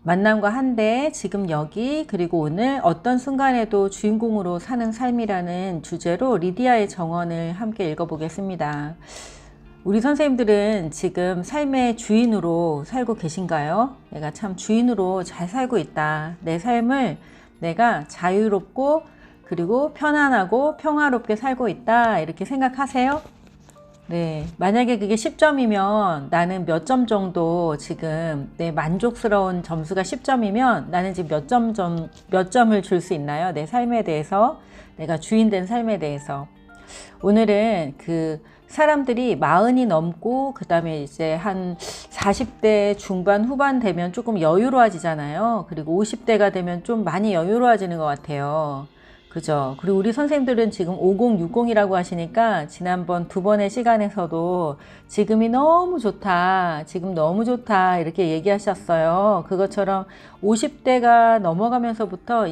만남과 한데 지금 여기 그리고 오늘 어떤 순간에도 주인공으로 사는 삶이라는 주제로 리디아의 정언을 함께 읽어보겠습니다. 우리 선생님들은 지금 삶의 주인으로 살고 계신가요? 내가 참 주인으로 잘 살고 있다. 내 삶을 내가 자유롭고 그리고 편안하고 평화롭게 살고 있다. 이렇게 생각하세요? 네, 만약에 그게 10점이면 나는 몇 점 정도 지금 내 만족스러운 점수가 10점이면 나는 지금 몇 점을 줄 수 있나요? 내 삶에 대해서, 내가 주인된 삶에 대해서. 오늘은 그 사람들이 40이 넘고 그 다음에 이제 한 40대 중반 후반 되면 조금 여유로워지잖아요. 그리고 50대가 되면 좀 많이 여유로워지는 것 같아요. 그죠? 그리고 우리 선생님들은 지금 5060이라고 하시니까 지난번 두 번의 시간에서도 지금이 너무 좋다, 지금 너무 좋다 이렇게 얘기하셨어요. 그것처럼 50대가 넘어가면서부터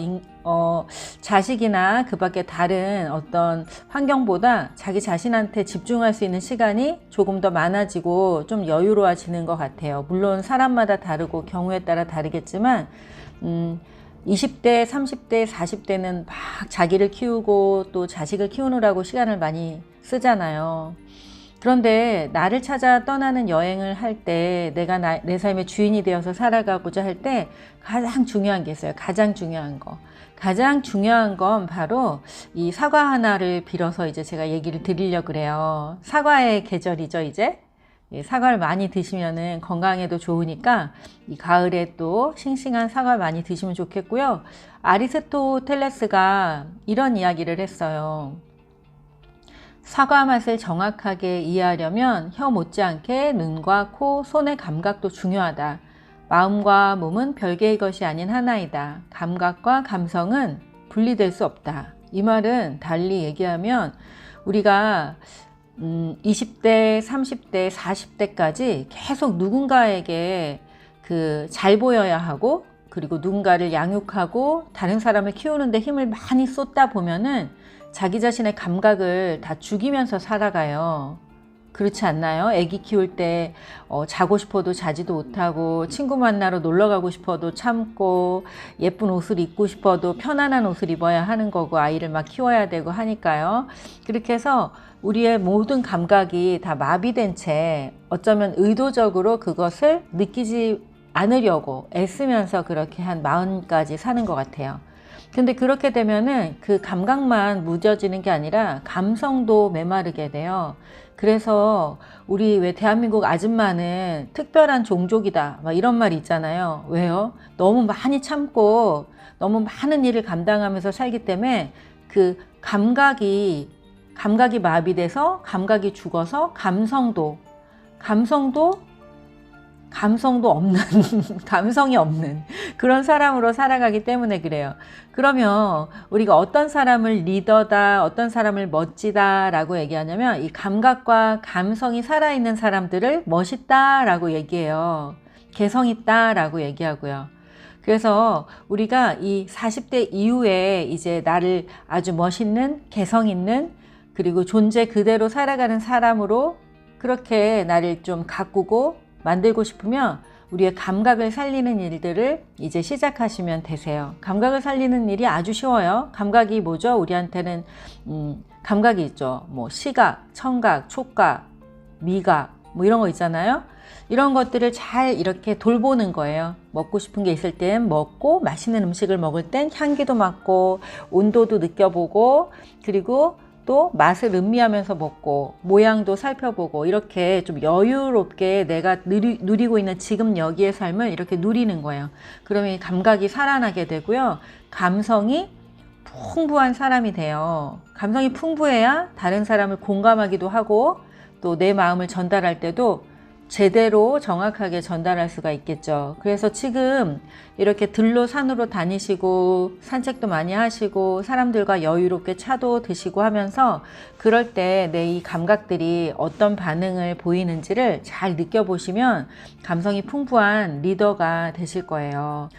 자식이나 그 밖에 다른 어떤 환경보다 자기 자신한테 집중할 수 있는 시간이 조금 더 많아지고 좀 여유로워지는 것 같아요. 물론 사람마다 다르고 경우에 따라 다르겠지만 20대, 30대, 40대는 막 자기를 키우고 또 자식을 키우느라고 시간을 많이 쓰잖아요. 그런데 나를 찾아 떠나는 여행을 할 때 내가 내 삶의 주인이 되어서 살아가고자 할 때 가장 중요한 게 있어요. 가장 중요한 거. 가장 중요한 건 바로 이 사과 하나를 빌어서 이제 제가 얘기를 드리려고 그래요. 사과의 계절이죠, 이제. 사과를 많이 드시면은 건강에도 좋으니까 이 가을에 또 싱싱한 사과를 많이 드시면 좋겠고요. 아리스토텔레스가 이런 이야기를 했어요. 사과 맛을 정확하게 이해하려면 혀 못지않게 눈과 코, 손의 감각도 중요하다. 마음과 몸은 별개의 것이 아닌 하나이다. 감각과 감성은 분리될 수 없다. 이 말은 달리 얘기하면 우리가 20대, 30대, 40대까지 계속 누군가에게 잘 보여야 하고 그리고 누군가를 양육하고 다른 사람을 키우는데 힘을 많이 쏟다 보면은 자기 자신의 감각을 다 죽이면서 살아가요. 그렇지 않나요? 아기 키울 때 자고 싶어도 자지도 못하고 친구 만나러 놀러 가고 싶어도 참고 예쁜 옷을 입고 싶어도 편안한 옷을 입어야 하는 거고 아이를 막 키워야 되고 하니까요. 그렇게 해서 우리의 모든 감각이 다 마비된 채 어쩌면 의도적으로 그것을 느끼지 않으려고 애쓰면서 그렇게 한 마음까지 사는 것 같아요. 근데 그렇게 되면은 그 감각만 무뎌지는 게 아니라 감성도 메마르게 돼요. 그래서 우리 왜 대한민국 아줌마는 특별한 종족이다 막 이런 말이 있잖아요. 왜요? 너무 많이 참고 너무 많은 일을 감당하면서 살기 때문에 그 감각이 마비돼서 감각이 죽어서 감성도 없는 감성이 없는 그런 사람으로 살아가기 때문에 그래요. 그러면 우리가 어떤 사람을 리더다, 어떤 사람을 멋지다 라고 얘기하냐면 이 감각과 감성이 살아있는 사람들을 멋있다 라고 얘기해요. 개성 있다 라고 얘기하고요. 그래서 우리가 이 40대 이후에 이제 나를 아주 멋있는 개성 있는 그리고 존재 그대로 살아가는 사람으로 그렇게 나를 좀 가꾸고 만들고 싶으면 우리의 감각을 살리는 일들을 이제 시작하시면 되세요. 감각을 살리는 일이 아주 쉬워요. 감각이 뭐죠? 우리한테는 감각이 있죠. 뭐 시각, 청각, 촉각, 미각 뭐 이런 거 있잖아요. 이런 것들을 잘 이렇게 돌보는 거예요. 먹고 싶은 게 있을 땐 먹고 맛있는 음식을 먹을 땐 향기도 맡고 온도도 느껴보고 그리고 또 맛을 음미하면서 먹고 모양도 살펴보고 이렇게 좀 여유롭게 내가 누리고 있는 지금 여기의 삶을 이렇게 누리는 거예요. 그러면 이 감각이 살아나게 되고요. 감성이 풍부한 사람이 돼요. 감성이 풍부해야 다른 사람을 공감하기도 하고 또 내 마음을 전달할 때도 제대로 정확하게 전달할 수가 있겠죠. 그래서 지금 이렇게 들로 산으로 다니시고 산책도 많이 하시고 사람들과 여유롭게 차도 드시고 하면서 그럴 때 내 이 감각들이 어떤 반응을 보이는지를 잘 느껴보시면 감성이 풍부한 리더가 되실 거예요.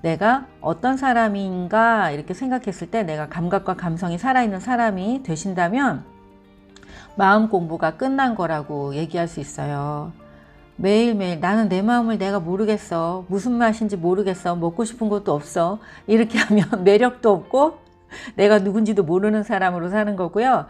내가 어떤 사람인가 이렇게 생각했을 때 내가 감각과 감성이 살아있는 사람이 되신다면 마음 공부가 끝난 거라고 얘기할 수 있어요. 매일매일 나는 내 마음을 내가 모르겠어. 무슨 맛인지 모르겠어. 먹고 싶은 것도 없어. 이렇게 하면 매력도 없고 내가 누군지도 모르는 사람으로 사는 거고요.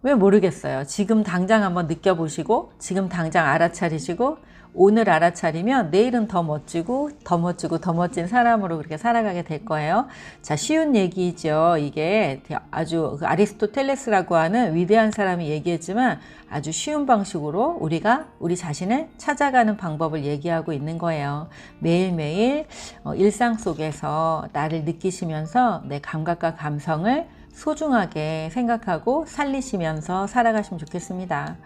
왜 모르겠어요. 지금 당장 한번 느껴보시고 지금 당장 알아차리시고 오늘 알아차리면 내일은 더 멋지고 더 멋지고 더 멋진 사람으로 그렇게 살아가게 될 거예요. 자, 쉬운 얘기죠. 이게 아주 아리스토텔레스라고 하는 위대한 사람이 얘기했지만 아주 쉬운 방식으로 우리가 우리 자신을 찾아가는 방법을 얘기하고 있는 거예요. 매일매일 일상 속에서 나를 느끼시면서 내 감각과 감성을 소중하게 생각하고 살리시면서 살아가시면 좋겠습니다.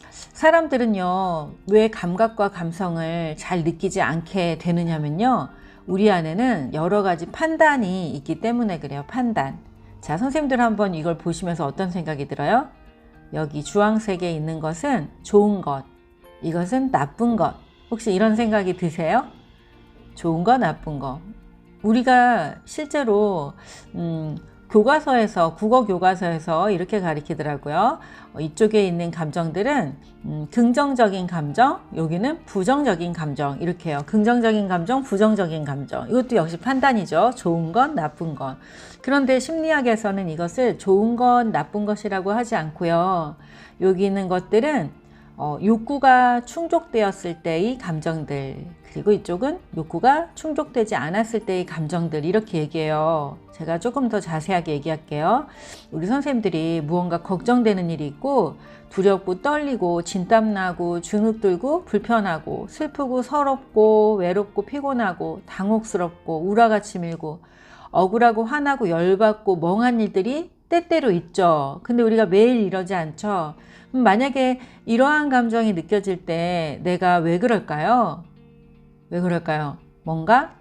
사람들은요, 왜 감각과 감성을 잘 느끼지 않게 되느냐면요, 우리 안에는 여러 가지 판단이 있기 때문에 그래요. 판단. 자, 선생님들 한번 이걸 보시면서 어떤 생각이 들어요? 여기 주황색에 있는 것은 좋은 것, 이것은 나쁜 것. 혹시 이런 생각이 드세요? 좋은 거, 나쁜 거. 우리가 실제로 교과서에서, 국어 교과서에서 이렇게 가르치더라고요. 이쪽에 있는 감정들은 긍정적인 감정, 여기는 부정적인 감정, 이렇게 해요. 긍정적인 감정, 부정적인 감정. 이것도 역시 판단이죠. 좋은 것, 나쁜 것. 그런데 심리학에서는 이것을 좋은 것, 나쁜 것이라고 하지 않고요. 여기 있는 것들은 욕구가 충족되었을 때의 감정들, 그리고 이쪽은 욕구가 충족되지 않았을 때의 감정들, 이렇게 얘기해요. 제가 조금 더 자세하게 얘기할게요. 우리 선생님들이 무언가 걱정되는 일이 있고 두렵고 떨리고 진땀나고 주눅들고 불편하고 슬프고 서럽고 외롭고 피곤하고 당혹스럽고 우라같이 밀고 억울하고 화나고 열받고 멍한 일들이 때때로 있죠. 근데 우리가 매일 이러지 않죠. 만약에 이러한 감정이 느껴질 때 내가 왜 그럴까요? 왜 그럴까요? 뭔가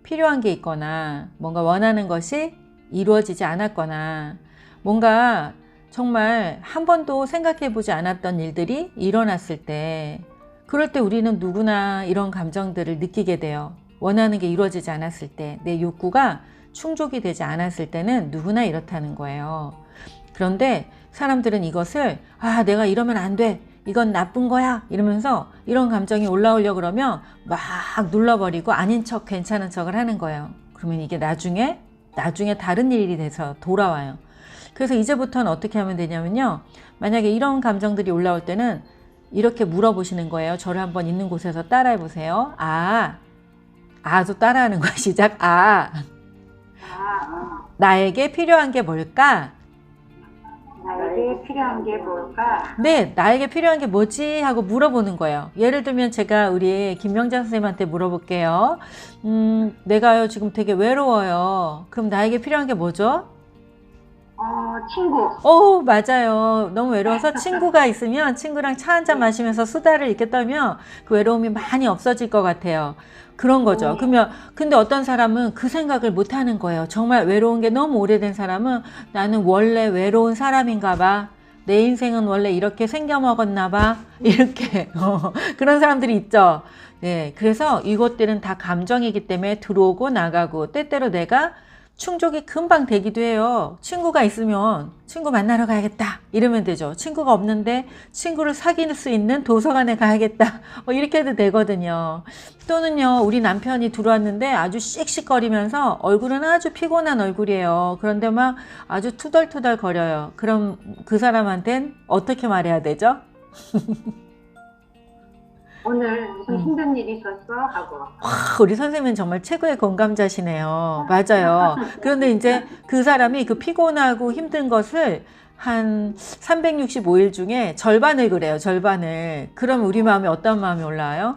필요한 게 있거나 뭔가 원하는 것이 이루어지지 않았거나 뭔가 정말 한 번도 생각해 보지 않았던 일들이 일어났을 때, 그럴 때 우리는 누구나 이런 감정들을 느끼게 돼요. 원하는 게 이루어지지 않았을 때, 내 욕구가 충족이 되지 않았을 때는 누구나 이렇다는 거예요. 그런데 사람들은 이것을 내가 이러면 안 돼, 이건 나쁜 거야 이러면서 이런 감정이 올라오려고 그러면 막 눌러버리고 아닌 척 괜찮은 척을 하는 거예요. 그러면 이게 나중에 다른 일이 돼서 돌아와요. 그래서 이제부터는 어떻게 하면 되냐면요, 만약에 이런 감정들이 올라올 때는 이렇게 물어보시는 거예요. 저를 한번 있는 곳에서 따라해 보세요. 아도 따라하는 거야. 시작. 나에게 필요한 게 뭘까? 나에게 필요한 게 뭘까? 네, 나에게 필요한 게 뭐지? 하고 물어보는 거예요. 예를 들면 제가 우리 김명자 선생님한테 물어볼게요. 내가요 지금 되게 외로워요. 그럼 나에게 필요한 게 뭐죠? 친구. 맞아요. 너무 외로워서 친구가 있으면 친구랑 차 한잔 마시면서 수다를 이렇게 떨면 그 외로움이 많이 없어질 것 같아요. 그런 거죠. 그러면 근데 어떤 사람은 그 생각을 못 하는 거예요. 정말 외로운 게 너무 오래된 사람은 나는 원래 외로운 사람인가 봐. 내 인생은 원래 이렇게 생겨먹었나 봐. 이렇게 그런 사람들이 있죠. 네, 그래서 이것들은 다 감정이기 때문에 들어오고 나가고 때때로 내가 충족이 금방 되기도 해요. 친구가 있으면 친구 만나러 가야겠다 이러면 되죠. 친구가 없는데 친구를 사귈 수 있는 도서관에 가야겠다 이렇게 해도 되거든요. 또는요, 우리 남편이 들어왔는데 아주 씩씩거리면서 얼굴은 아주 피곤한 얼굴이에요. 그런데 막 아주 투덜투덜 거려요. 그럼 그 사람한텐 어떻게 말해야 되죠? 오늘 무슨 힘든 일이 있었어? 하고. 우리 선생님은 정말 최고의 공감자시네요. 맞아요. 그런데 이제 그 사람이 그 피곤하고 힘든 것을 한 365일 중에 절반을 그래요. 절반을. 그럼 우리 마음에 어떤 마음이 올라와요?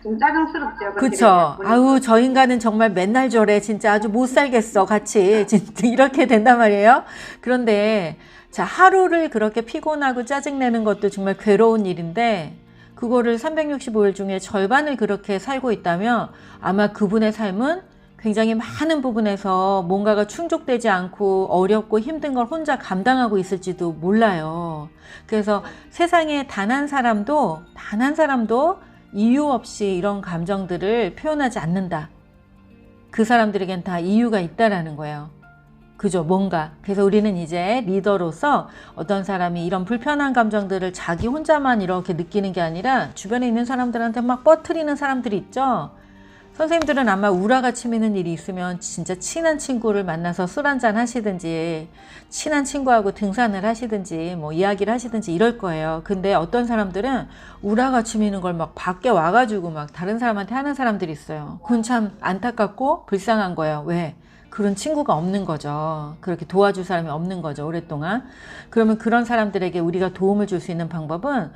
좀 짜증스럽죠. 그쵸. 저 인간은 정말 맨날 저래. 진짜 아주 못 살겠어. 같이. 진짜 이렇게 된단 말이에요. 그런데 자, 하루를 그렇게 피곤하고 짜증내는 것도 정말 괴로운 일인데 그거를 365일 중에 절반을 그렇게 살고 있다면 아마 그분의 삶은 굉장히 많은 부분에서 뭔가가 충족되지 않고 어렵고 힘든 걸 혼자 감당하고 있을지도 몰라요. 그래서 세상에 단 한 사람도 이유 없이 이런 감정들을 표현하지 않는다. 그 사람들에겐 다 이유가 있다라는 거예요. 그죠? 뭔가. 그래서 우리는 이제 리더로서 어떤 사람이 이런 불편한 감정들을 자기 혼자만 이렇게 느끼는 게 아니라 주변에 있는 사람들한테 막 퍼뜨리는 사람들이 있죠. 선생님들은 아마 우라가 치미는 일이 있으면 진짜 친한 친구를 만나서 술 한잔 하시든지 친한 친구하고 등산을 하시든지 뭐 이야기를 하시든지 이럴 거예요. 근데 어떤 사람들은 우라가 치미는 걸 막 밖에 와가지고 막 다른 사람한테 하는 사람들이 있어요. 그건 참 안타깝고 불쌍한 거예요. 왜? 그런 친구가 없는 거죠. 그렇게 도와줄 사람이 없는 거죠. 오랫동안. 그러면 그런 사람들에게 우리가 도움을 줄 수 있는 방법은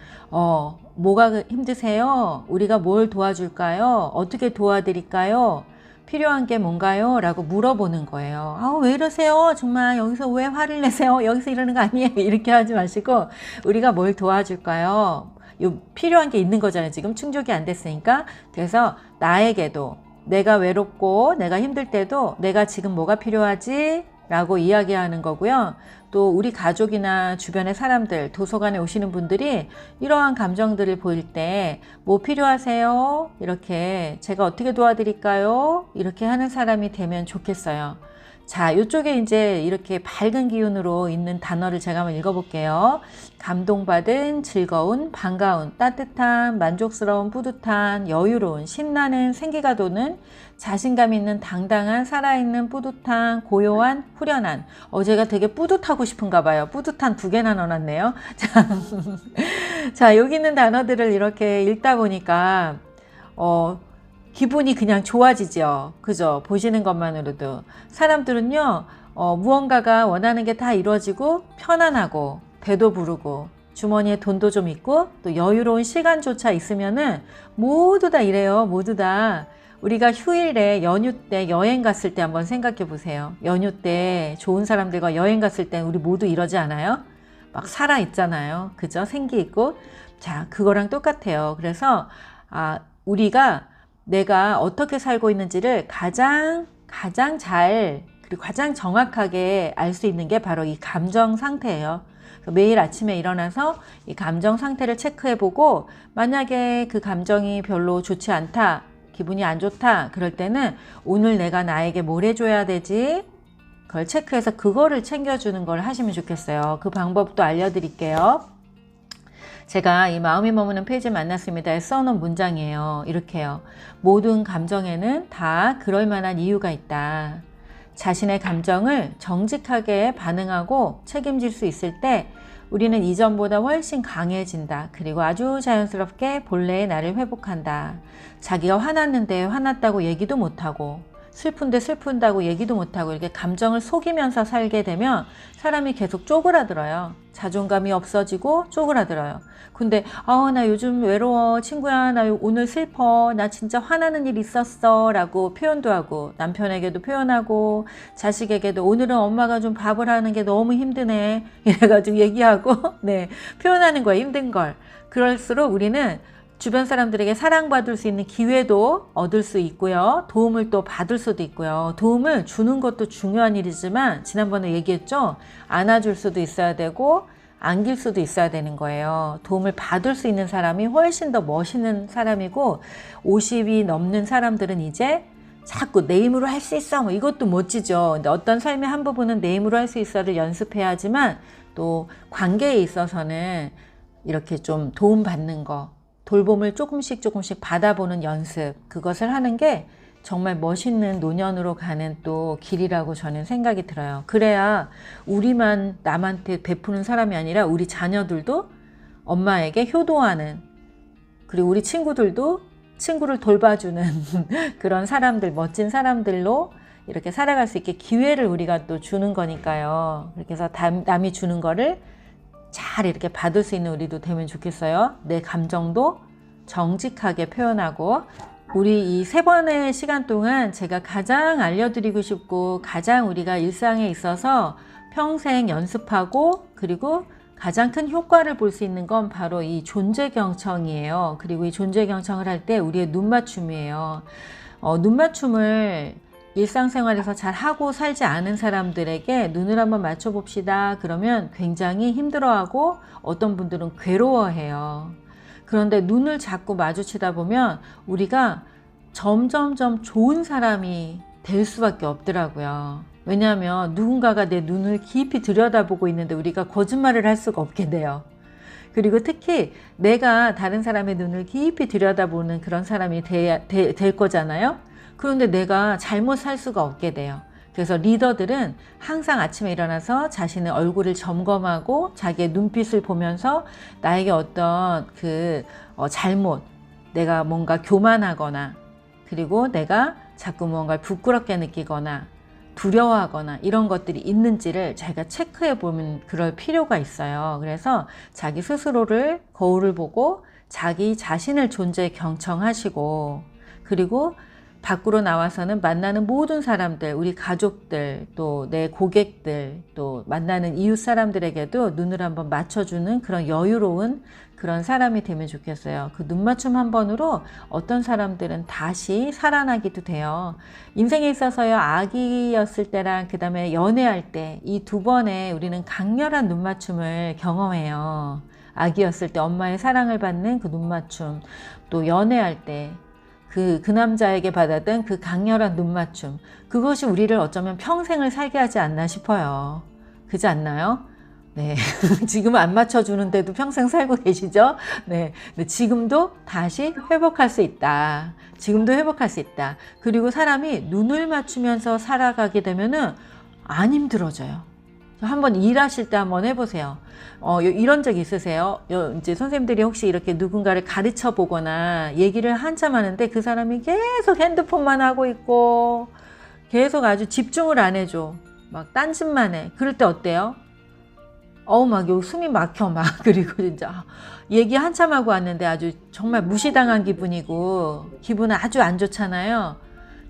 뭐가 힘드세요? 우리가 뭘 도와줄까요? 어떻게 도와드릴까요? 필요한 게 뭔가요? 라고 물어보는 거예요. 왜 이러세요? 정말 여기서 왜 화를 내세요? 여기서 이러는 거 아니에요? 이렇게 하지 마시고 우리가 뭘 도와줄까요? 필요한 게 있는 거잖아요. 지금 충족이 안 됐으니까. 그래서 나에게도 내가 외롭고 내가 힘들 때도 내가 지금 뭐가 필요하지? 라고 이야기하는 거고요. 또 우리 가족이나 주변의 사람들, 도서관에 오시는 분들이 이러한 감정들을 보일 때 뭐 필요하세요? 이렇게 제가 어떻게 도와드릴까요? 이렇게 하는 사람이 되면 좋겠어요. 자, 이쪽에 이제 이렇게 밝은 기운으로 있는 단어를 제가 한번 읽어볼게요. 감동받은, 즐거운, 반가운, 따뜻한, 만족스러운, 뿌듯한, 여유로운, 신나는, 생기가 도는, 자신감 있는, 당당한, 살아있는, 뿌듯한, 고요한, 후련한. 제가 되게 뿌듯하고 싶은가 봐요. 뿌듯한 2개나 넣어놨네요. 자, 여기 있는 단어들을 이렇게 읽다 보니까 기분이 그냥 좋아지죠. 그죠? 보시는 것만으로도. 사람들은요, 무언가가 원하는 게 다 이루어지고 편안하고 배도 부르고 주머니에 돈도 좀 있고 또 여유로운 시간조차 있으면은 모두 다 이래요. 모두 다. 우리가 휴일에 연휴 때 여행 갔을 때 한번 생각해 보세요. 연휴 때 좋은 사람들과 여행 갔을 때 우리 모두 이러지 않아요? 막 살아 있잖아요. 그죠? 생기 있고. 자, 그거랑 똑같아요. 그래서 우리가 내가 어떻게 살고 있는지를 가장 잘 그리고 가장 정확하게 알 수 있는 게 바로 이 감정 상태예요. 매일 아침에 일어나서 이 감정 상태를 체크해보고 만약에 그 감정이 별로 좋지 않다, 기분이 안 좋다 그럴 때는 오늘 내가 나에게 뭘 해줘야 되지? 그걸 체크해서 그거를 챙겨주는 걸 하시면 좋겠어요. 그 방법도 알려드릴게요. 제가 이 마음이 머무는 페이지 만났습니다에 써놓은 문장이에요. 이렇게요. 모든 감정에는 다 그럴 만한 이유가 있다. 자신의 감정을 정직하게 반응하고 책임질 수 있을 때 우리는 이전보다 훨씬 강해진다. 그리고 아주 자연스럽게 본래의 나를 회복한다. 자기가 화났는데 화났다고 얘기도 못하고 슬픈데 슬픈다고 얘기도 못하고 이렇게 감정을 속이면서 살게 되면 사람이 계속 쪼그라들어요. 자존감이 없어지고 쪼그라들어요. 근데 나 요즘 외로워 친구야 나 오늘 슬퍼 나 진짜 화나는 일 있었어 라고 표현도 하고 남편에게도 표현하고 자식에게도 오늘은 엄마가 좀 밥을 하는 게 너무 힘드네 이래가지고 얘기하고 네 표현하는 거예요. 힘든 걸. 그럴수록 우리는 주변 사람들에게 사랑받을 수 있는 기회도 얻을 수 있고요. 도움을 또 받을 수도 있고요. 도움을 주는 것도 중요한 일이지만 지난번에 얘기했죠. 안아줄 수도 있어야 되고 안길 수도 있어야 되는 거예요. 도움을 받을 수 있는 사람이 훨씬 더 멋있는 사람이고 50이 넘는 사람들은 이제 자꾸 내 힘으로 할 수 있어 뭐 이것도 멋지죠. 근데 어떤 삶의 한 부분은 내 힘으로 할 수 있어를 연습해야 하지만 또 관계에 있어서는 이렇게 좀 도움받는 거 돌봄을 조금씩 받아보는 연습 그것을 하는 게 정말 멋있는 노년으로 가는 또 길이라고 저는 생각이 들어요. 그래야 우리만 남한테 베푸는 사람이 아니라 우리 자녀들도 엄마에게 효도하는 그리고 우리 친구들도 친구를 돌봐주는 그런 사람들 멋진 사람들로 이렇게 살아갈 수 있게 기회를 우리가 또 주는 거니까요. 그렇게 해서 남이 주는 거를 잘 이렇게 받을 수 있는 우리도 되면 좋겠어요. 내 감정도 정직하게 표현하고 우리 이 3번의 시간 동안 제가 가장 알려드리고 싶고 가장 우리가 일상에 있어서 평생 연습하고 그리고 가장 큰 효과를 볼 수 있는 건 바로 이 존재경청이에요. 그리고 이 존재경청을 할 때 우리의 눈맞춤이에요. 눈맞춤을 일상생활에서 잘 하고 살지 않은 사람들에게 눈을 한번 맞춰봅시다. 그러면 굉장히 힘들어하고 어떤 분들은 괴로워해요. 그런데 눈을 자꾸 마주치다 보면 우리가 점점점 좋은 사람이 될 수밖에 없더라고요. 왜냐하면 누군가가 내 눈을 깊이 들여다보고 있는데 우리가 거짓말을 할 수가 없게 돼요. 그리고 특히 내가 다른 사람의 눈을 깊이 들여다보는 그런 사람이 될 거잖아요. 그런데 내가 잘못 살 수가 없게 돼요. 그래서 리더들은 항상 아침에 일어나서 자신의 얼굴을 점검하고 자기의 눈빛을 보면서 나에게 어떤 잘못, 내가 뭔가 교만하거나 그리고 내가 자꾸 뭔가 부끄럽게 느끼거나 두려워하거나 이런 것들이 있는지를 자기가 체크해 보면 그럴 필요가 있어요. 그래서 자기 스스로를 거울을 보고 자기 자신을 존재에 경청하시고 그리고 밖으로 나와서는 만나는 모든 사람들, 우리 가족들, 또 내 고객들, 또 만나는 이웃 사람들에게도 눈을 한번 맞춰주는 그런 여유로운 그런 사람이 되면 좋겠어요. 그 눈맞춤 한 번으로 어떤 사람들은 다시 살아나기도 돼요. 인생에 있어서요, 아기였을 때랑 그 다음에 연애할 때 이 두 번에 우리는 강렬한 눈맞춤을 경험해요. 아기였을 때 엄마의 사랑을 받는 그 눈맞춤, 또 연애할 때 그 남자에게 받았던 그 강렬한 눈맞춤, 그것이 우리를 어쩌면 평생을 살게 하지 않나 싶어요. 그렇지 않나요? 네. 지금은 안 맞춰주는데도 평생 살고 계시죠? 네. 근데 지금도 다시 회복할 수 있다. 지금도 회복할 수 있다. 그리고 사람이 눈을 맞추면서 살아가게 되면은 안 힘들어져요. 한번 일하실 때 한번 해보세요. 이런 적 있으세요? 이제 선생님들이 혹시 이렇게 누군가를 가르쳐 보거나 얘기를 한참 하는데 그 사람이 계속 핸드폰만 하고 있고 계속 아주 집중을 안 해줘. 막 딴짓만 해. 그럴 때 어때요? 막 여기 숨이 막혀 막. 그리고 진짜 얘기 한참 하고 왔는데 아주 정말 무시당한 기분이고 기분은 아주 안 좋잖아요.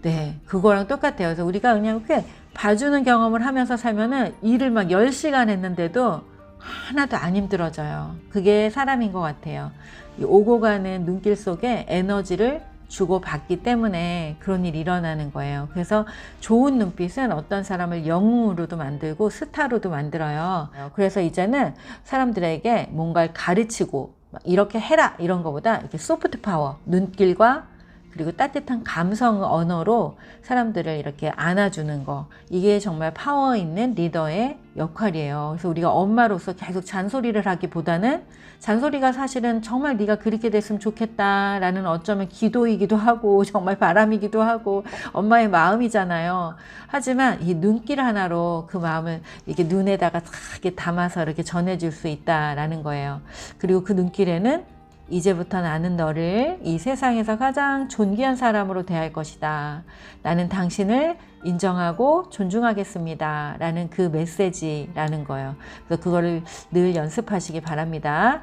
네, 그거랑 똑같아요. 그래서 우리가 그냥 이렇게 봐주는 경험을 하면서 살면은 일을 막 10시간 했는데도 하나도 안 힘들어져요. 그게 사람인 것 같아요. 이 오고 가는 눈길 속에 에너지를 주고받기 때문에 그런 일이 일어나는 거예요. 그래서 좋은 눈빛은 어떤 사람을 영웅으로도 만들고 스타로도 만들어요. 그래서 이제는 사람들에게 뭔가를 가르치고 이렇게 해라 이런 거보다 이렇게 소프트 파워, 눈길과 그리고 따뜻한 감성 언어로 사람들을 이렇게 안아주는 거, 이게 정말 파워 있는 리더의 역할이에요. 그래서 우리가 엄마로서 계속 잔소리를 하기보다는 잔소리가 사실은 정말 네가 그렇게 됐으면 좋겠다라는 어쩌면 기도이기도 하고 정말 바람이기도 하고 엄마의 마음이잖아요. 하지만 이 눈길 하나로 그 마음을 이렇게 눈에다가 이렇게 담아서 이렇게 전해줄 수 있다라는 거예요. 그리고 그 눈길에는 이제부터 나는 너를 이 세상에서 가장 존귀한 사람으로 대할 것이다. 나는 당신을 인정하고 존중하겠습니다. 라는 그 메시지라는 거예요. 그래서 그거를 늘 연습하시기 바랍니다.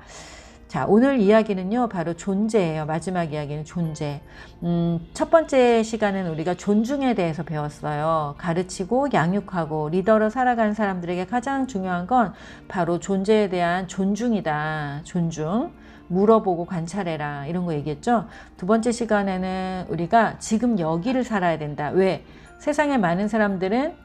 자, 오늘 이야기는요, 바로 존재예요. 마지막 이야기는 존재. 첫 번째 시간은 우리가 존중에 대해서 배웠어요. 가르치고 양육하고 리더로 살아가는 사람들에게 가장 중요한 건 바로 존재에 대한 존중이다. 존중. 물어보고 관찰해라 이런 거 얘기했죠. 두 번째 시간에는 우리가 지금 여기를 살아야 된다. 왜? 세상에 많은 사람들은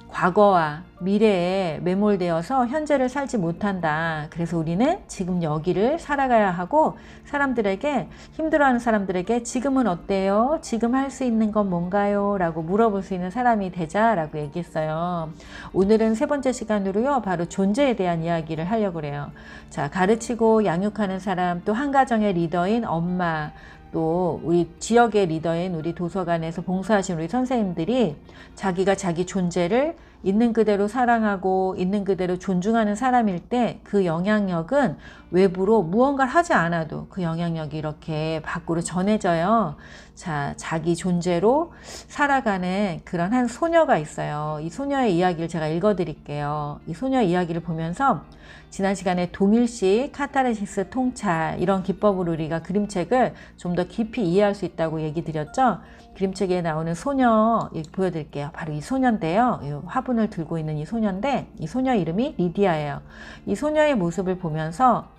과거와 미래에 매몰되어서 현재를 살지 못한다. 그래서 우리는 지금 여기를 살아가야 하고 사람들에게, 힘들어하는 사람들에게 지금은 어때요? 지금 할 수 있는 건 뭔가요? 라고 물어볼 수 있는 사람이 되자라고 얘기했어요. 오늘은 세 번째 시간으로요, 바로 존재에 대한 이야기를 하려고 그래요. 자, 가르치고 양육하는 사람, 또 한 가정의 리더인 엄마, 또 우리 지역의 리더인 우리 도서관에서 봉사하신 우리 선생님들이 자기가 자기 존재를 있는 그대로 사랑하고 있는 그대로 존중하는 사람일 때 그 영향력은 외부로 무언가를 하지 않아도 그 영향력이 이렇게 밖으로 전해져요. 자, 자기 존재로 살아가는 그런 한 소녀가 있어요. 이 소녀의 이야기를 제가 읽어드릴게요. 이 소녀의 이야기를 보면서 지난 시간에 동일식, 카타르시스, 통찰 이런 기법으로 우리가 그림책을 좀 더 깊이 이해할 수 있다고 얘기 드렸죠. 그림책에 나오는 소녀 보여드릴게요. 바로 이 소녀인데요. 이 화분을 들고 있는 이 소녀인데 이 소녀 이름이 리디아예요. 이 소녀의 모습을 보면서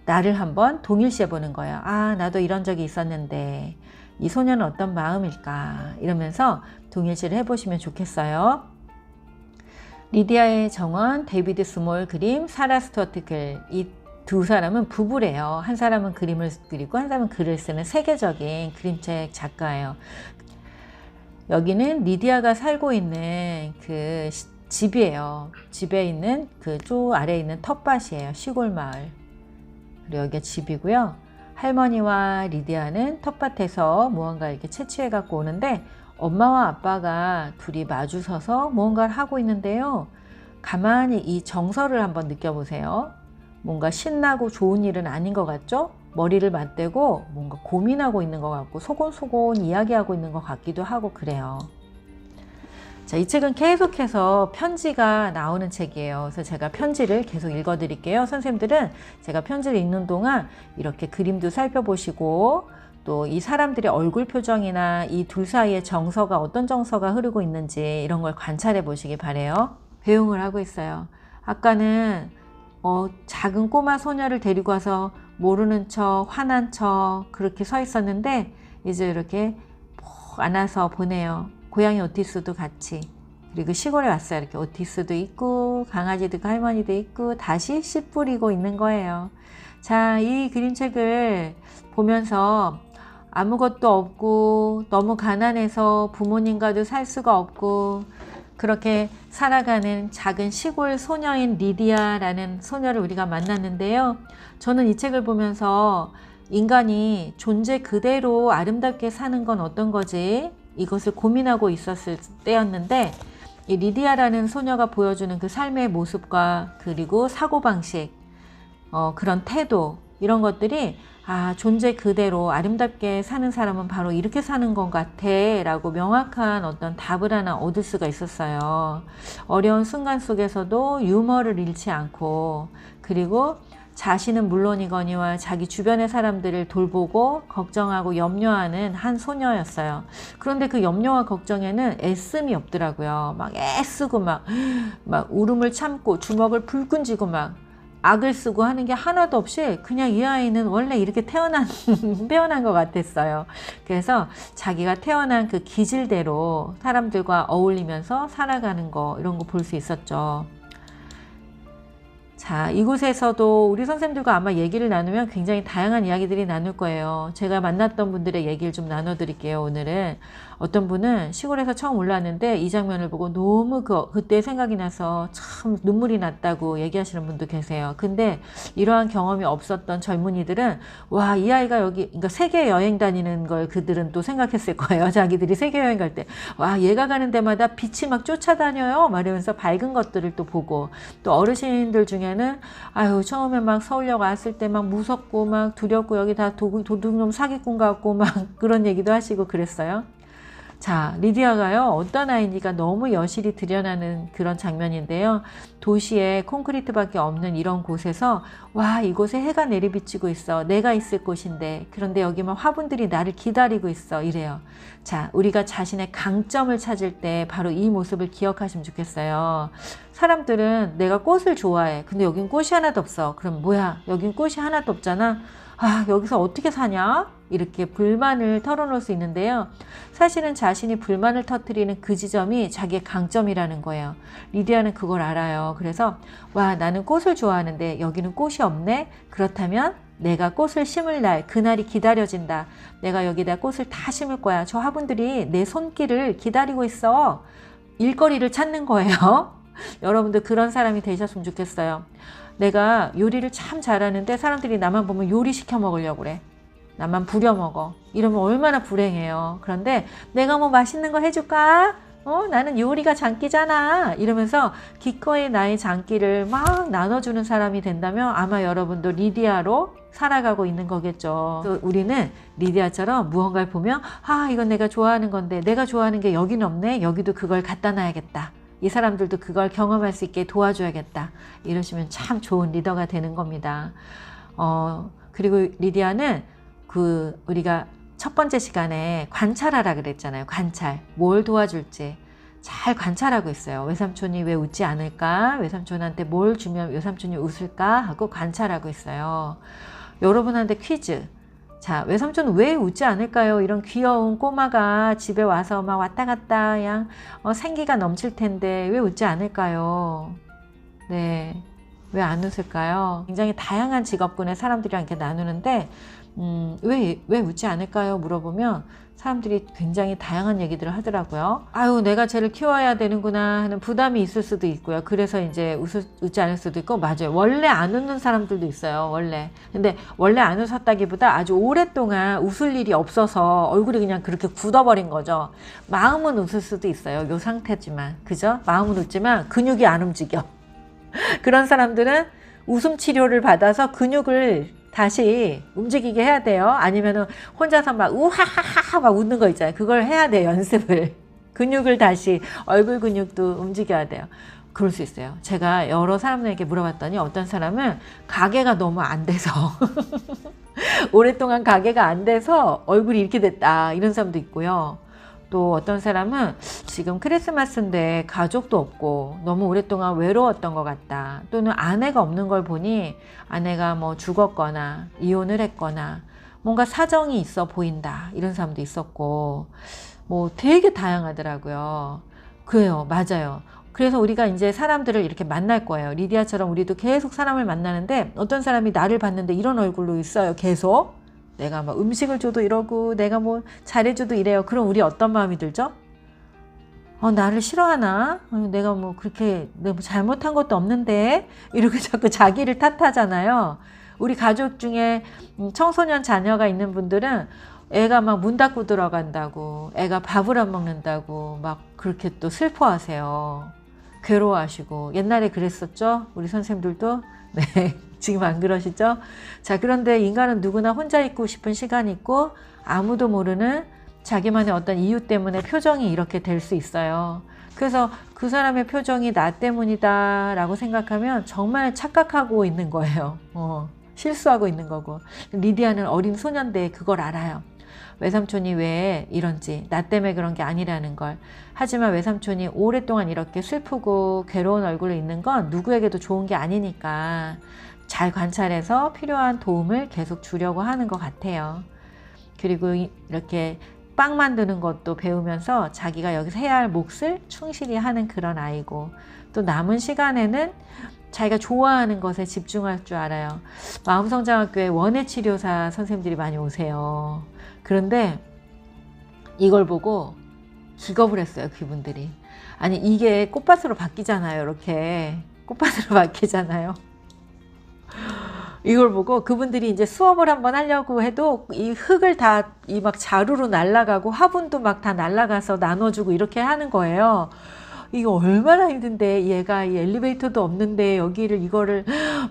나를 한번 동일시해 보는 거예요. 아, 나도 이런 적이 있었는데 이 소녀는 어떤 마음일까 이러면서 동일시를 해보시면 좋겠어요. 리디아의 정원, 데이비드 스몰 그림, 사라 스튜어트 글, 이 두 사람은 부부래요. 한 사람은 그림을 그리고 한 사람은 글을 쓰는 세계적인 그림책 작가예요. 여기는 리디아가 살고 있는 그 집이에요. 집에 있는 그 쭉 아래에 있는 텃밭이에요. 시골 마을. 그리고 여기가 집이고요. 할머니와 리디아는 텃밭에서 무언가 이렇게 채취해 갖고 오는데 엄마와 아빠가 둘이 마주서서 무언가를 하고 있는데요. 가만히 이 정서를 한번 느껴보세요. 뭔가 신나고 좋은 일은 아닌 것 같죠? 머리를 맞대고 뭔가 고민하고 있는 것 같고 소곤소곤 이야기하고 있는 것 같기도 하고 그래요. 자, 이 책은 계속해서 편지가 나오는 책이에요. 그래서 제가 편지를 계속 읽어 드릴게요. 선생님들은 제가 편지를 읽는 동안 이렇게 그림도 살펴보시고 또 이 사람들의 얼굴 표정이나 이 둘 사이의 정서가 어떤 정서가 흐르고 있는지 이런 걸 관찰해 보시기 바래요. 배웅을 하고 있어요. 아까는 작은 꼬마 소녀를 데리고 와서 모르는 척 화난 척 그렇게 서 있었는데 이제 이렇게 푹 안아서 보내요. 고양이 오티스도 같이. 그리고 시골에 왔어요. 이렇게 오티스도 있고 강아지도 있고 할머니도 있고 다시 씨 뿌리고 있는 거예요. 자, 이 그림책을 보면서 아무것도 없고 너무 가난해서 부모님과도 살 수가 없고 그렇게 살아가는 작은 시골 소녀인 리디아라는 소녀를 우리가 만났는데요. 저는 이 책을 보면서 인간이 존재 그대로 아름답게 사는 건 어떤 거지? 이것을 고민하고 있었을 때였는데 이 리디아라는 소녀가 보여주는 그 삶의 모습과 그리고 사고방식, 그런 태도 이런 것들이 존재 그대로 아름답게 사는 사람은 바로 이렇게 사는 것 같아 라고 명확한 어떤 답을 하나 얻을 수가 있었어요. 어려운 순간 속에서도 유머를 잃지 않고 그리고 자신은 물론이거니와 자기 주변의 사람들을 돌보고 걱정하고 염려하는 한 소녀였어요. 그런데 그 염려와 걱정에는 애씀이 없더라고요. 막 애쓰고 막 울음을 참고 주먹을 불끈 쥐고 막 악을 쓰고 하는 게 하나도 없이 그냥 이 아이는 원래 이렇게 태어난 것 같았어요. 그래서 자기가 태어난 그 기질대로 사람들과 어울리면서 살아가는 거 이런 거 볼 수 있었죠. 자, 이곳에서도 우리 선생님들과 아마 얘기를 나누면 굉장히 다양한 이야기들이 나눌 거예요. 제가 만났던 분들의 얘기를 좀 나눠드릴게요. 오늘은 어떤 분은 시골에서 처음 올라왔는데 이 장면을 보고 너무 그때 생각이 나서 참 눈물이 났다고 얘기하시는 분도 계세요. 근데 이러한 경험이 없었던 젊은이들은 와, 이 아이가 여기 그러니까 세계 여행 다니는 걸 그들은 또 생각했을 거예요. 자기들이 세계 여행 갈 때 와, 얘가 가는 데마다 빛이 막 쫓아다녀요. 말하면서 밝은 것들을 또 보고 또 어르신들 중에는 아유, 처음에 막 서울역 왔을 때 막 무섭고 막 두렵고 여기 다 도둑놈 사기꾼 같고 막 그런 얘기도 하시고 그랬어요. 자, 리디아가요, 어떤 아이니까 너무 여실히 드러나는 그런 장면인데요. 도시에 콘크리트밖에 없는 이런 곳에서 와, 이곳에 해가 내리비치고 있어. 내가 있을 곳인데. 그런데 여기만 화분들이 나를 기다리고 있어. 이래요. 자, 우리가 자신의 강점을 찾을 때 바로 이 모습을 기억하시면 좋겠어요. 사람들은 내가 꽃을 좋아해. 근데 여긴 꽃이 하나도 없어. 그럼 뭐야? 여긴 꽃이 하나도 없잖아. 여기서 어떻게 사냐? 이렇게 불만을 털어놓을 수 있는데요. 사실은 자신이 불만을 터뜨리는 그 지점이 자기의 강점이라는 거예요. 리디아는 그걸 알아요. 그래서 와, 나는 꽃을 좋아하는데 여기는 꽃이 없네? 그렇다면 내가 꽃을 심을 날, 그날이 기다려진다. 내가 여기다 꽃을 다 심을 거야. 저 화분들이 내 손길을 기다리고 있어. 일거리를 찾는 거예요. 여러분들 그런 사람이 되셨으면 좋겠어요. 내가 요리를 참 잘하는데 사람들이 나만 보면 요리 시켜 먹으려고 그래. 나만 부려먹어. 이러면 얼마나 불행해요. 그런데 내가 뭐 맛있는 거 해줄까? 나는 요리가 장기잖아. 이러면서 기꺼이 나의 장기를 막 나눠주는 사람이 된다면 아마 여러분도 리디아로 살아가고 있는 거겠죠. 우리는 리디아처럼 무언가를 보면 이건 내가 좋아하는 건데 내가 좋아하는 게 여긴 없네. 여기도 그걸 갖다 놔야겠다. 이 사람들도 그걸 경험할 수 있게 도와줘야겠다. 이러시면 참 좋은 리더가 되는 겁니다. 그리고 리디아는 우리가 첫 번째 시간에 관찰하라 그랬잖아요. 관찰. 뭘 도와줄지 잘 관찰하고 있어요. 외삼촌이 왜 웃지 않을까? 외삼촌한테 뭘 주면 외삼촌이 웃을까? 하고 관찰하고 있어요. 여러분한테 퀴즈. 자, 외삼촌은 왜 웃지 않을까요? 이런 귀여운 꼬마가 집에 와서 막 왔다 갔다 그냥 생기가 넘칠 텐데 왜 웃지 않을까요? 네, 왜 안 웃을까요? 굉장히 다양한 직업군의 사람들이랑 이렇게 나누는데 왜 웃지 않을까요? 물어보면 사람들이 굉장히 다양한 얘기들을 하더라고요. 아유, 내가 쟤를 키워야 되는구나 하는 부담이 있을 수도 있고요. 그래서 이제 웃지 않을 수도 있고, 맞아요. 원래 안 웃는 사람들도 있어요, 원래. 근데 원래 안 웃었다기보다 아주 오랫동안 웃을 일이 없어서 얼굴이 그냥 그렇게 굳어버린 거죠. 마음은 웃을 수도 있어요. 요 상태지만. 그죠? 마음은 웃지만 근육이 안 움직여. 그런 사람들은 웃음 치료를 받아서 근육을 다시 움직이게 해야 돼요. 아니면은 혼자서 막 우하하하 막 웃는 거 있잖아요. 그걸 해야 돼요, 연습을. 근육을 다시, 얼굴 근육도 움직여야 돼요. 그럴 수 있어요. 제가 여러 사람들에게 물어봤더니 어떤 사람은 가게가 너무 안 돼서 오랫동안 가게가 안 돼서 얼굴이 이렇게 됐다, 이런 사람도 있고요. 또 어떤 사람은 지금 크리스마스인데 가족도 없고 너무 오랫동안 외로웠던 것 같다. 또는 아내가 없는 걸 보니 아내가 뭐 죽었거나 이혼을 했거나 뭔가 사정이 있어 보인다. 이런 사람도 있었고, 뭐 되게 다양하더라고요. 그래요. 맞아요. 그래서 우리가 이제 사람들을 이렇게 만날 거예요. 리디아처럼 우리도 계속 사람을 만나는데 어떤 사람이 나를 봤는데 이런 얼굴로 있어요. 계속. 내가 막 음식을 줘도 이러고 내가 뭐 잘해줘도 이래요. 그럼 우리 어떤 마음이 들죠? 나를 싫어하나? 내가 뭐 그렇게 내가 뭐 잘못한 것도 없는데? 이러고 자꾸 자기를 탓하잖아요. 우리 가족 중에 청소년 자녀가 있는 분들은 애가 막 문 닫고 들어간다고, 애가 밥을 안 먹는다고 막 그렇게 또 슬퍼하세요. 괴로워하시고. 옛날에 그랬었죠? 우리 선생님들도? 네. 지금 안 그러시죠? 자, 그런데 인간은 누구나 혼자 있고 싶은 시간이 있고 아무도 모르는 자기만의 어떤 이유 때문에 표정이 이렇게 될 수 있어요. 그래서 그 사람의 표정이 나 때문이다 라고 생각하면 정말 착각하고 있는 거예요. 실수하고 있는 거고. 리디아는 어린 소년대에 그걸 알아요. 외삼촌이 왜 이런지, 나 때문에 그런 게 아니라는 걸. 하지만 외삼촌이 오랫동안 이렇게 슬프고 괴로운 얼굴로 있는 건 누구에게도 좋은 게 아니니까 잘 관찰해서 필요한 도움을 계속 주려고 하는 것 같아요. 그리고 이렇게 빵 만드는 것도 배우면서 자기가 여기서 해야 할 몫을 충실히 하는 그런 아이고, 또 남은 시간에는 자기가 좋아하는 것에 집중할 줄 알아요. 마음성장학교에 원예치료사 선생님들이 많이 오세요. 그런데 이걸 보고 기겁을 했어요, 그분들이. 아니, 이게 꽃밭으로 바뀌잖아요. 이렇게 꽃밭으로 바뀌잖아요. 이걸 보고 그분들이 이제 수업을 한번 하려고 해도 이 흙을 다 이 막 자루로 날아가고 화분도 막 다 날아가서 나눠주고 이렇게 하는 거예요. 이거 얼마나 힘든데, 얘가 이 엘리베이터도 없는데 여기를 이거를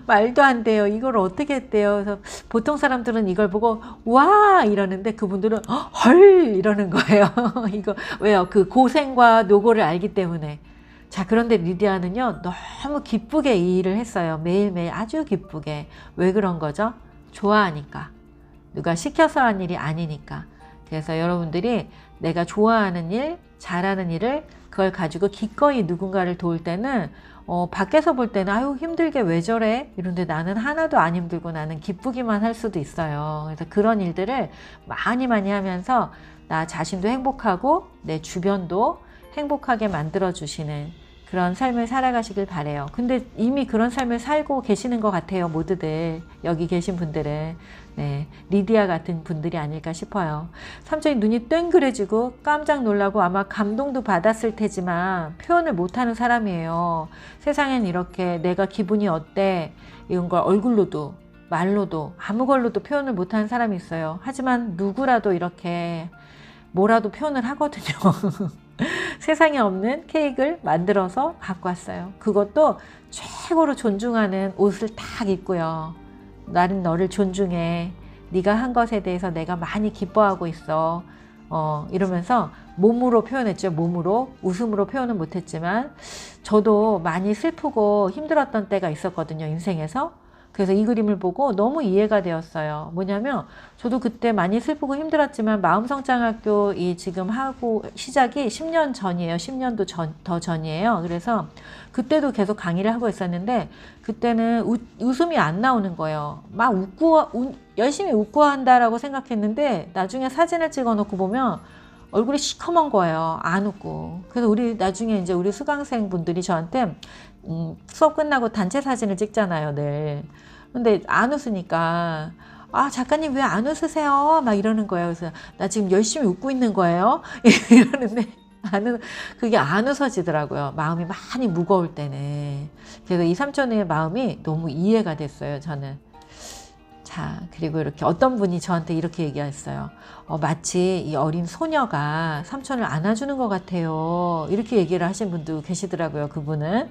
말도 안 돼요. 이걸 어떻게 했대요. 그래서 보통 사람들은 이걸 보고 와 이러는데 그분들은 헐 이러는 거예요. 이거 왜요? 그 고생과 노고를 알기 때문에. 자, 그런데 리디아는요, 너무 기쁘게 이 일을 했어요. 매일매일 아주 기쁘게. 왜 그런 거죠? 좋아하니까. 누가 시켜서 한 일이 아니니까. 그래서 여러분들이 내가 좋아하는 일, 잘하는 일을 그걸 가지고 기꺼이 누군가를 도울 때는 밖에서 볼 때는 아유 힘들게 왜 저래? 이런데 나는 하나도 안 힘들고 나는 기쁘기만 할 수도 있어요. 그래서 그런 일들을 많이 하면서 나 자신도 행복하고 내 주변도 행복하게 만들어주시는 그런 삶을 살아가시길 바래요. 근데 이미 그런 삶을 살고 계시는 것 같아요. 모두들 여기 계신 분들은. 네, 리디아 같은 분들이 아닐까 싶어요. 삼촌이 눈이 땡그레지고 깜짝 놀라고 아마 감동도 받았을 테지만 표현을 못하는 사람이에요. 세상엔 이렇게 내가 기분이 어때 이런 걸 얼굴로도 말로도 아무걸로도 표현을 못하는 사람이 있어요. 하지만 누구라도 이렇게 뭐라도 표현을 하거든요. 세상에 없는 케이크를 만들어서 갖고 왔어요. 그것도 최고로 존중하는 옷을 딱 입고요. 나는 너를 존중해. 네가 한 것에 대해서 내가 많이 기뻐하고 있어. 이러면서 몸으로 표현했죠. 몸으로. 웃음으로 표현은 못했지만 저도 많이 슬프고 힘들었던 때가 있었거든요. 인생에서. 그래서 이 그림을 보고 너무 이해가 되었어요. 뭐냐면 저도 그때 많이 슬프고 힘들었지만 마음성장학교 이 지금 하고 시작이 10년 전이에요. 10년도 더 전이에요. 그래서 그때도 계속 강의를 하고 있었는데 그때는 웃음이 안 나오는 거예요. 막 열심히 웃고 한다라고 생각했는데 나중에 사진을 찍어 놓고 보면 얼굴이 시커먼 거예요. 안 웃고. 그래서 나중에 이제 우리 수강생 분들이 저한테 수업 끝나고 단체 사진을 찍잖아요, 늘. 근데 안 웃으니까 아, 작가님 왜 안 웃으세요? 막 이러는 거예요. 그래서 나 지금 열심히 웃고 있는 거예요. 이러는데 그게 안 웃어지더라고요. 마음이 많이 무거울 때는. 그래서 이 삼촌의 마음이 너무 이해가 됐어요, 저는. 자, 그리고 이렇게 어떤 분이 저한테 이렇게 얘기했어요. 마치 이 어린 소녀가 삼촌을 안아주는 것 같아요. 이렇게 얘기를 하신 분도 계시더라고요, 그분은.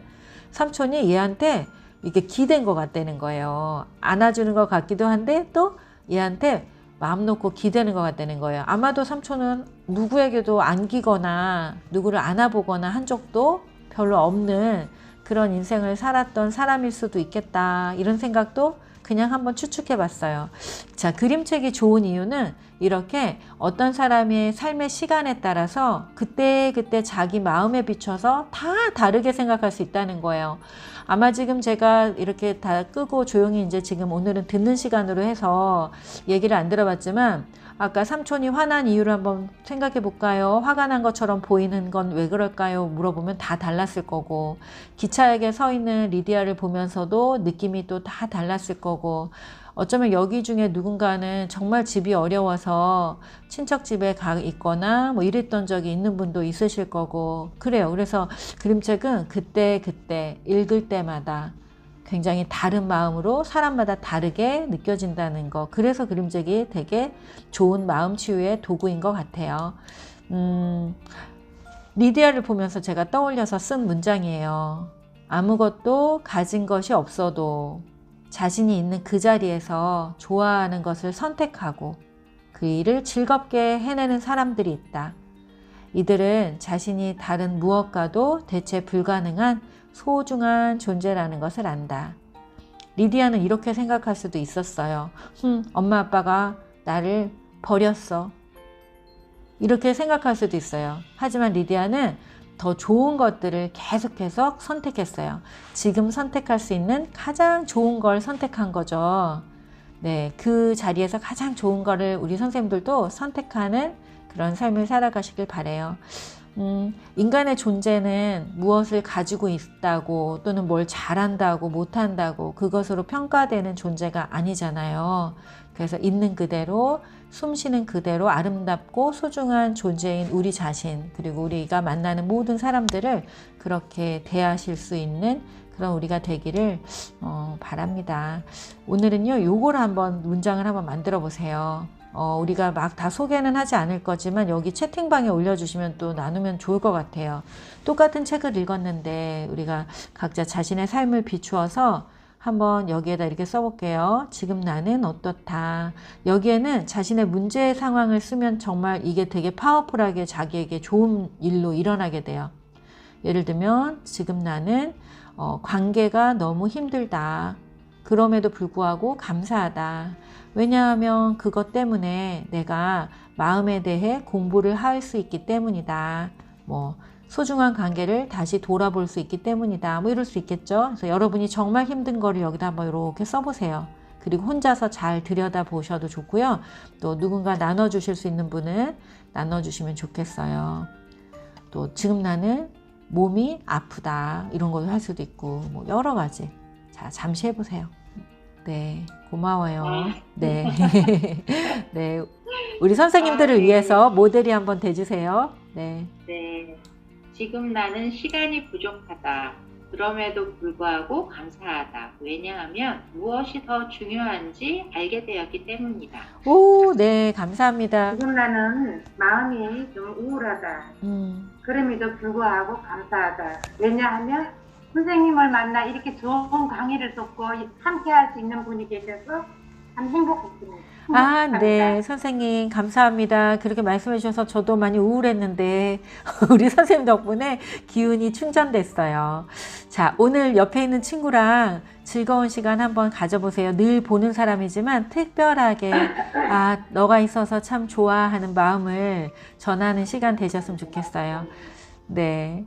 삼촌이 얘한테 이게 기댄 것 같다는 거예요. 안아주는 것 같기도 한데 또 얘한테 마음 놓고 기대는 것 같다는 거예요. 아마도 삼촌은 누구에게도 안기거나 누구를 안아보거나 한 적도 별로 없는 그런 인생을 살았던 사람일 수도 있겠다. 이런 생각도 그냥 한번 추측해 봤어요. 자, 그림책이 좋은 이유는 이렇게 어떤 사람의 삶의 시간에 따라서 그때그때 자기 마음에 비춰서 다 다르게 생각할 수 있다는 거예요. 아마 지금 제가 이렇게 다 끄고 조용히 이제 지금 오늘은 듣는 시간으로 해서 얘기를 안 들어봤지만 아까 삼촌이 화난 이유를 한번 생각해 볼까요? 화가 난 것처럼 보이는 건 왜 그럴까요? 물어보면 다 달랐을 거고, 기차역에 서 있는 리디아를 보면서도 느낌이 또 다 달랐을 거고, 어쩌면 여기 중에 누군가는 정말 집이 어려워서 친척 집에 가 있거나 뭐 이랬던 적이 있는 분도 있으실 거고, 그래요. 그래서 그림책은 그때 읽을 때마다 굉장히 다른 마음으로 사람마다 다르게 느껴진다는 거. 그래서 그림책이 되게 좋은 마음 치유의 도구인 것 같아요. 리디아를 보면서 제가 떠올려서 쓴 문장이에요. 아무것도 가진 것이 없어도 자신이 있는 그 자리에서 좋아하는 것을 선택하고 그 일을 즐겁게 해내는 사람들이 있다. 이들은 자신이 다른 무엇과도 대체 불가능한 소중한 존재라는 것을 안다. 리디아는 이렇게 생각할 수도 있었어요. 엄마 아빠가 나를 버렸어. 이렇게 생각할 수도 있어요. 하지만 리디아는 더 좋은 것들을 계속해서 선택했어요. 지금 선택할 수 있는 가장 좋은 걸 선택한 거죠. 네, 그 자리에서 가장 좋은 거를 우리 선생님들도 선택하는 그런 삶을 살아가시길 바래요. 인간의 존재는 무엇을 가지고 있다고 또는 뭘 잘한다고 못한다고 그것으로 평가되는 존재가 아니잖아요. 그래서 있는 그대로 숨 쉬는 그대로 아름답고 소중한 존재인 우리 자신, 그리고 우리가 만나는 모든 사람들을 그렇게 대하실 수 있는 그런 우리가 되기를 바랍니다. 오늘은요, 요걸 한번 문장을 한번 만들어 보세요. 우리가 막 다 소개는 하지 않을 거지만 여기 채팅방에 올려주시면 또 나누면 좋을 것 같아요. 똑같은 책을 읽었는데 우리가 각자 자신의 삶을 비추어서 한번 여기에다 이렇게 써볼게요. 지금 나는 어떻다. 여기에는 자신의 문제의 상황을 쓰면 정말 이게 되게 파워풀하게 자기에게 좋은 일로 일어나게 돼요. 예를 들면 지금 나는 관계가 너무 힘들다. 그럼에도 불구하고 감사하다. 왜냐하면 그것 때문에 내가 마음에 대해 공부를 할 수 있기 때문이다. 뭐 소중한 관계를 다시 돌아볼 수 있기 때문이다. 뭐 이럴 수 있겠죠. 그래서 여러분이 정말 힘든 거를 여기다 한번 이렇게 써보세요. 그리고 혼자서 잘 들여다 보셔도 좋고요. 또 누군가 나눠주실 수 있는 분은 나눠주시면 좋겠어요. 또 지금 나는 몸이 아프다. 이런 걸 할 수도 있고 뭐 여러 가지. 자, 잠시 해보세요. 네, 고마워요. 네. 네. 우리 선생님들을 위해서 모델이 한번 돼주세요. 네. 네. 지금 나는 시간이 부족하다. 그럼에도 불구하고 감사하다. 왜냐하면 무엇이 더 중요한지 알게 되었기 때문이다. 오, 네, 감사합니다. 지금 나는 마음이 좀 우울하다. 그럼에도 불구하고 감사하다. 왜냐하면 선생님을 만나 이렇게 좋은 강의를 듣고 함께 할 수 있는 분이 계셔서 참 행복했습니다. 아, 네. 선생님, 감사합니다. 그렇게 말씀해 주셔서 저도 많이 우울했는데, 우리 선생님 덕분에 기운이 충전됐어요. 자, 오늘 옆에 있는 친구랑 즐거운 시간 한번 가져보세요. 늘 보는 사람이지만 특별하게, 아, 너가 있어서 참 좋아하는 마음을 전하는 시간 되셨으면 좋겠어요. 네.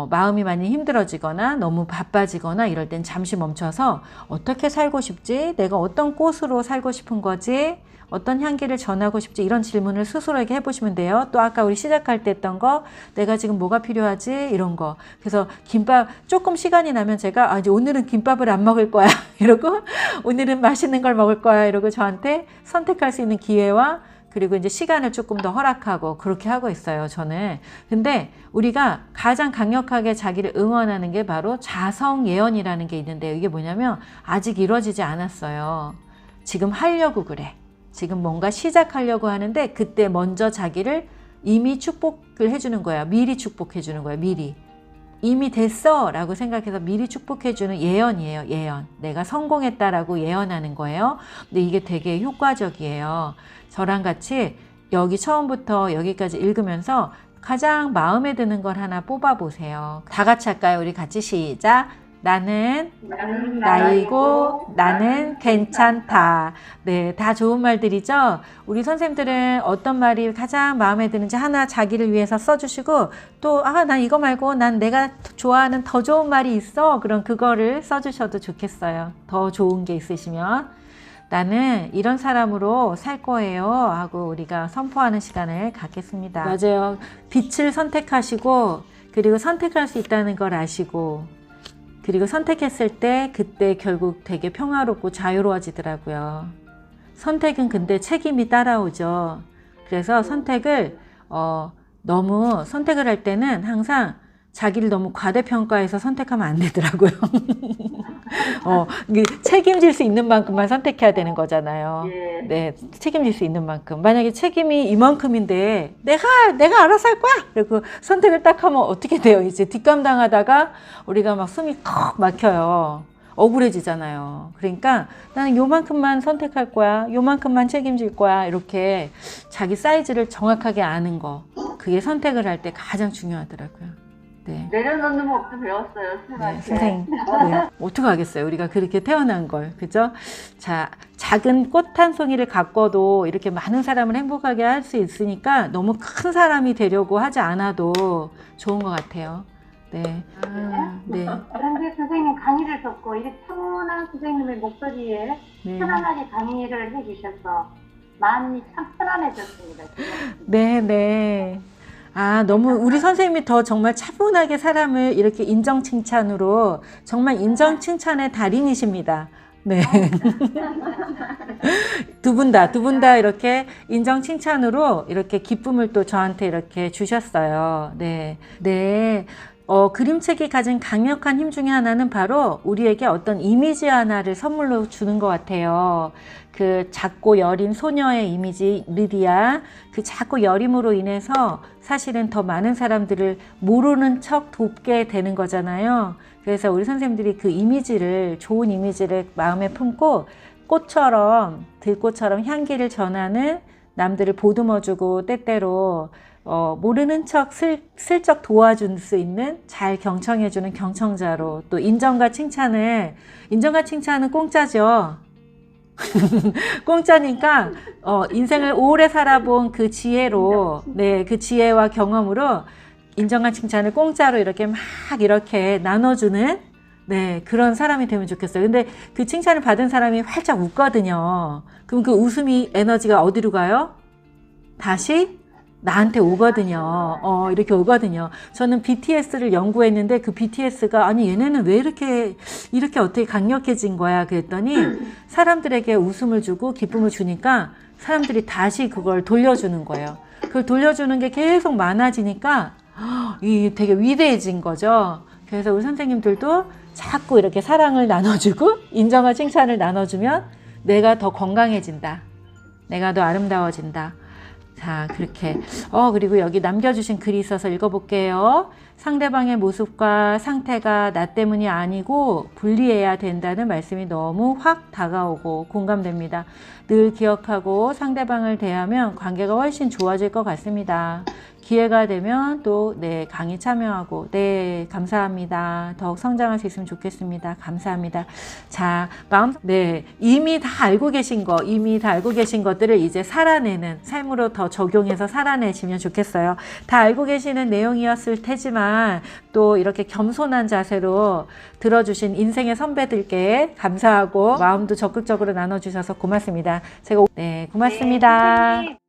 마음이 많이 힘들어지거나 너무 바빠지거나 이럴 땐 잠시 멈춰서 어떻게 살고 싶지? 내가 어떤 꽃으로 살고 싶은 거지? 어떤 향기를 전하고 싶지? 이런 질문을 스스로에게 해보시면 돼요. 또 아까 우리 시작할 때 했던 거, 내가 지금 뭐가 필요하지? 이런 거. 그래서 김밥 조금 시간이 나면 제가 이제 오늘은 김밥을 안 먹을 거야 이러고 오늘은 맛있는 걸 먹을 거야 이러고 저한테 선택할 수 있는 기회와 그리고 이제 시간을 조금 더 허락하고 그렇게 하고 있어요, 저는. 근데 우리가 가장 강력하게 자기를 응원하는 게 바로 자성 예언이라는 게 있는데요. 이게 뭐냐면 아직 이루어지지 않았어요. 지금 하려고 그래. 지금 뭔가 시작하려고 하는데 그때 먼저 자기를 이미 축복을 해주는 거야. 미리 축복해주는 거야, 미리. 이미 됐어 라고 생각해서 미리 축복해주는 예언이에요, 예언. 내가 성공했다라고 예언하는 거예요. 근데 이게 되게 효과적이에요. 저랑 같이 여기 처음부터 여기까지 읽으면서 가장 마음에 드는 걸 하나 뽑아보세요. 다 같이 할까요? 우리 같이 시작. 나는 나이고 나는 괜찮다. 네, 다 좋은 말들이죠. 우리 선생님들은 어떤 말이 가장 마음에 드는지 하나 자기를 위해서 써주시고 또 난 이거 말고 난 내가 좋아하는 더 좋은 말이 있어. 그럼 그거를 써주셔도 좋겠어요. 더 좋은 게 있으시면. 나는 이런 사람으로 살 거예요 하고 우리가 선포하는 시간을 갖겠습니다. 맞아요. 빛을 선택하시고 그리고 선택할 수 있다는 걸 아시고 그리고 선택했을 때 그때 결국 되게 평화롭고 자유로워지더라고요. 선택은 근데 책임이 따라오죠. 그래서 선택을 너무 선택을 할 때는 항상 자기를 너무 과대평가해서 선택하면 안 되더라고요. 책임질 수 있는 만큼만 선택해야 되는 거잖아요. 예. 네, 책임질 수 있는 만큼. 만약에 책임이 이만큼인데 내가 알아서 할 거야. 그리고 선택을 딱 하면 어떻게 돼요? 이제 뒷감당하다가 우리가 막 숨이 컥 막혀요. 억울해지잖아요. 그러니까 나는 요만큼만 선택할 거야. 요만큼만 책임질 거야. 이렇게 자기 사이즈를 정확하게 아는 거. 그게 선택을 할 때 가장 중요하더라고요. 네. 내려놓는 법도 배웠어요, 네, 스님한테. 선생님. 네. 어떻게 하겠어요? 우리가 그렇게 태어난 걸. 그죠? 자, 작은 꽃 한 송이를 가꿔도 이렇게 많은 사람을 행복하게 할 수 있으니까 너무 큰 사람이 되려고 하지 않아도 좋은 것 같아요. 네. 네. 그런데 선생님 강의를 듣고 이게 차분한 선생님의 목소리에 네. 편안하게 강의를 해주셔서 마음이 참 편안해졌습니다. 네, 네. 너무 우리 선생님이 더 정말 차분하게 사람을 이렇게 인정 칭찬으로 정말 인정 칭찬의 달인이십니다. 네. 두 분 다 이렇게 인정 칭찬으로 이렇게 기쁨을 또 저한테 이렇게 주셨어요. 네. 네. 그림책이 가진 강력한 힘 중에 하나는 바로 우리에게 어떤 이미지 하나를 선물로 주는 것 같아요. 그 작고 여린 소녀의 이미지, 리디아. 그 작고 여림으로 인해서 사실은 더 많은 사람들을 모르는 척 돕게 되는 거잖아요. 그래서 우리 선생님들이 그 이미지를, 좋은 이미지를 마음에 품고 꽃처럼, 들꽃처럼 향기를 전하는 남들을 보듬어주고 때때로 모르는 척 슬쩍 도와줄 수 있는 잘 경청해주는 경청자로 또 인정과 칭찬은 공짜죠. 공짜니까 인생을 오래 살아본 그 지혜로 네, 그 지혜와 경험으로 인정과 칭찬을 공짜로 이렇게 막 이렇게 나눠주는 네, 그런 사람이 되면 좋겠어요. 근데 그 칭찬을 받은 사람이 활짝 웃거든요. 그럼 그 웃음이 에너지가 어디로 가요? 다시 나한테 오거든요. 이렇게 오거든요. 저는 BTS를 연구했는데 그 BTS가 아니 얘네는 왜 이렇게 어떻게 강력해진 거야 그랬더니 사람들에게 웃음을 주고 기쁨을 주니까 사람들이 다시 그걸 돌려주는 거예요. 그걸 돌려주는 게 계속 많아지니까 되게 위대해진 거죠. 그래서 우리 선생님들도 자꾸 이렇게 사랑을 나눠주고 인정과 칭찬을 나눠주면 내가 더 건강해진다. 내가 더 아름다워진다. 자, 그렇게. 그리고 여기 남겨주신 글이 있어서 읽어볼게요. 상대방의 모습과 상태가 나 때문이 아니고 분리해야 된다는 말씀이 너무 확 다가오고 공감됩니다. 늘 기억하고 상대방을 대하면 관계가 훨씬 좋아질 것 같습니다. 기회가 되면 또 네, 강의 참여하고 네, 감사합니다. 더욱 성장할 수 있으면 좋겠습니다. 감사합니다. 자, 네, 이미 다 알고 계신 것들을 이제 살아내는 삶으로 더 적용해서 살아내시면 좋겠어요. 다 알고 계시는 내용이었을 테지만 하지만 또 이렇게 겸손한 자세로 들어주신 인생의 선배들께 감사하고 마음도 적극적으로 나눠주셔서 고맙습니다. 제가 고맙습니다. 네, 선생님.